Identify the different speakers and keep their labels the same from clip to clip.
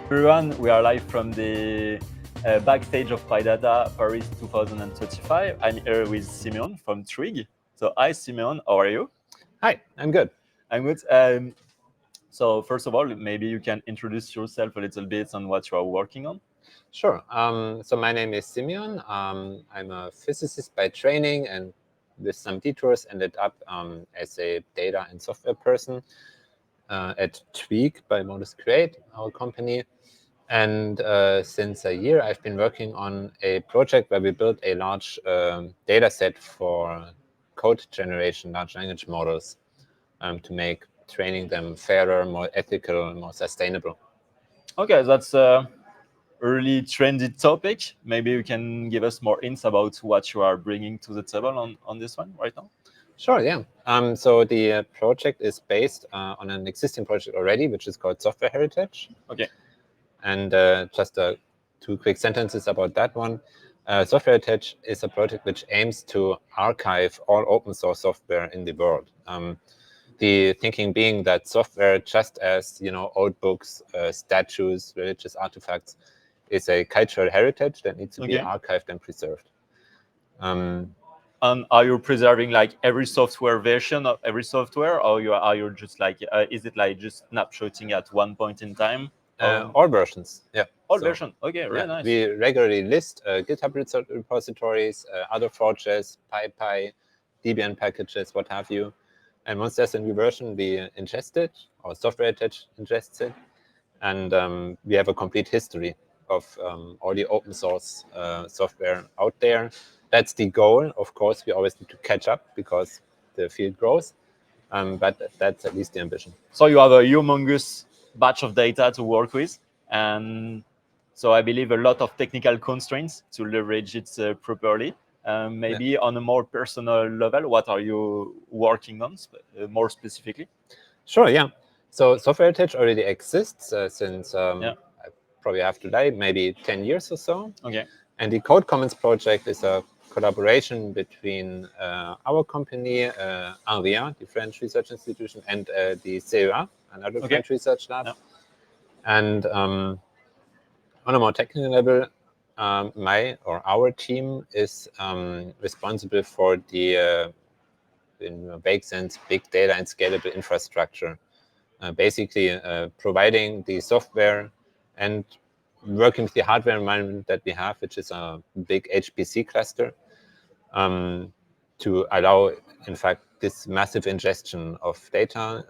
Speaker 1: Everyone, we are live from the Backstage of PyData Paris 2035. I'm here with Simeon from Trig. So hi Simeon, how are you?
Speaker 2: Hi, I'm good.
Speaker 1: I'm good. So first of all, maybe you can introduce yourself a little bit on what you are working on.
Speaker 2: Sure. So my name is Simeon. I'm a physicist by training, and with some detours ended up as a data and software person at Trig by Modus Create, our company. And since a year, I've been working on a project where we built a large data set for code generation, large language models, to make training them fairer, more ethical, more sustainable.
Speaker 1: Okay, that's a really trendy topic. Maybe you can give us more hints about what you are bringing to the table on this one right now.
Speaker 2: Sure, yeah. So the project is based on an existing project already, which is called Software Heritage.
Speaker 1: Okay.
Speaker 2: And just two quick sentences about that one. Software Heritage is a project which aims to archive all open source software in the world. The thinking being that software, just as old books, statues, religious artifacts, is a cultural heritage that needs to be archived and preserved.
Speaker 1: And are you preserving like every software version of every software, or are you just like is it like just snapshotting at one point in time?
Speaker 2: All versions, yeah.
Speaker 1: All versions. Okay, really nice.
Speaker 2: We regularly list GitHub repositories, other forges, PyPy, Debian packages, what have you. And once there's a new version, we ingest it, or Software Heritage ingests it, and we have a complete history of all the open source software out there. That's the goal. Of course, we always need to catch up because the field grows, but that's at least the ambition.
Speaker 1: So you have a humongous batch of data to work with, and so I believe a lot of technical constraints to leverage it properly. Maybe on a more personal level, what are you working on more specifically?
Speaker 2: Sure, yeah. So Software Heritage already exists since I probably have to lie, maybe 10 years or so.
Speaker 1: Okay.
Speaker 2: And the Code Commons project is a collaboration between our company, ANRIA, the French research institution, and the CEA, another French research lab. Yeah. And on a more technical level, our team is responsible for the, in a vague sense, big data and scalable infrastructure. Basically providing the software and working with the hardware environment that we have, which is a big HPC cluster, to allow, in fact, this massive ingestion of data,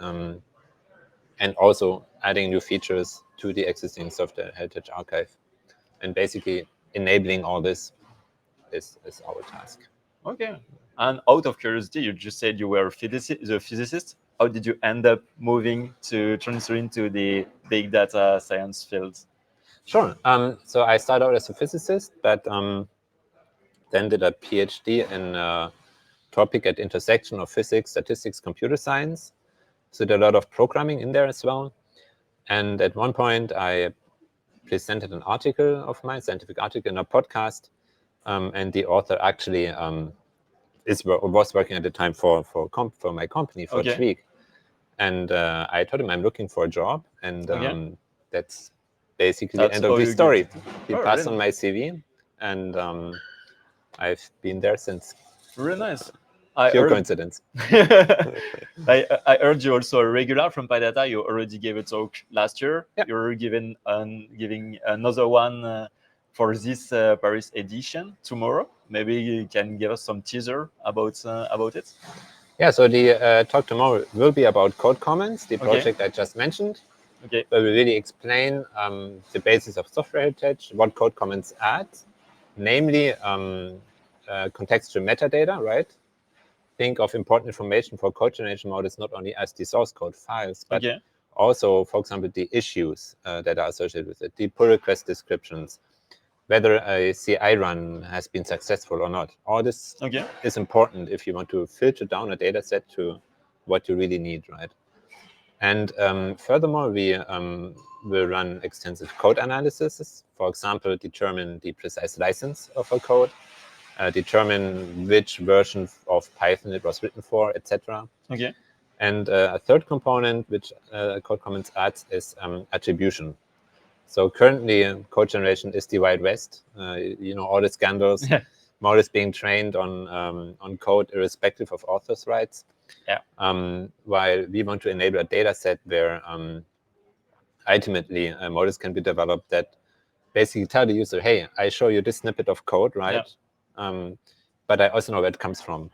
Speaker 2: and also adding new features to the existing Software Heritage archive. And basically enabling all this is our task.
Speaker 1: Okay. And out of curiosity, you just said you were a physicist. How did you end up moving to transfer into the big data science field?
Speaker 2: Sure. So I started out as a physicist, but then did a PhD in a topic at intersection of physics, statistics, computer science. So did a lot of programming in there as well. And at one point, I presented an article of mine, scientific article, in a podcast, and the author actually was working at the time for my company, for Trig. And I told him I'm looking for a job, and that's basically the end of the story. He passed on my CV, and I've been there since.
Speaker 1: Really nice.
Speaker 2: Pure coincidence.
Speaker 1: I heard you also a regular from PyData. You already gave a talk last year.
Speaker 2: Yeah.
Speaker 1: You're giving another one for this Paris edition tomorrow. Maybe you can give us some teaser about it.
Speaker 2: Yeah, so the talk tomorrow will be about Code Commons, the project I just mentioned.
Speaker 1: Okay.
Speaker 2: Where we really explain the basis of Software Heritage, what Code Commons adds, namely contextual metadata, right? Think of important information for code generation models not only as the source code files, but also, for example, the issues that are associated with it, the pull request descriptions, whether a CI run has been successful or not. All this is important if you want to filter down a data set to what you really need, right? And furthermore, we will run extensive code analysis, for example, determine the precise license of a code, determine which version of Python it was written for, etc.
Speaker 1: Okay.
Speaker 2: And a third component which Code Commons adds is attribution. So currently, code generation is the Wild West. All the scandals, models being trained on code irrespective of authors' rights.
Speaker 1: Yeah.
Speaker 2: While we want to enable a data set where ultimately models can be developed that basically tell the user, hey, I show you this snippet of code, right? But I also know where it comes from,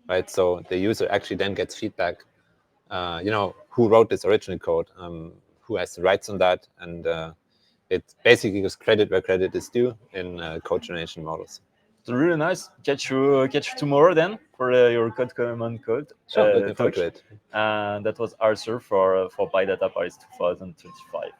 Speaker 2: right? So the user actually then gets feedback, who wrote this original code, who has the rights on that, and it basically gives credit where credit is due in code generation models.
Speaker 1: So really nice. Catch you tomorrow then for your code command code.
Speaker 2: Sure, looking forward to it.
Speaker 1: And that was Arthur for PyData Paris 2025.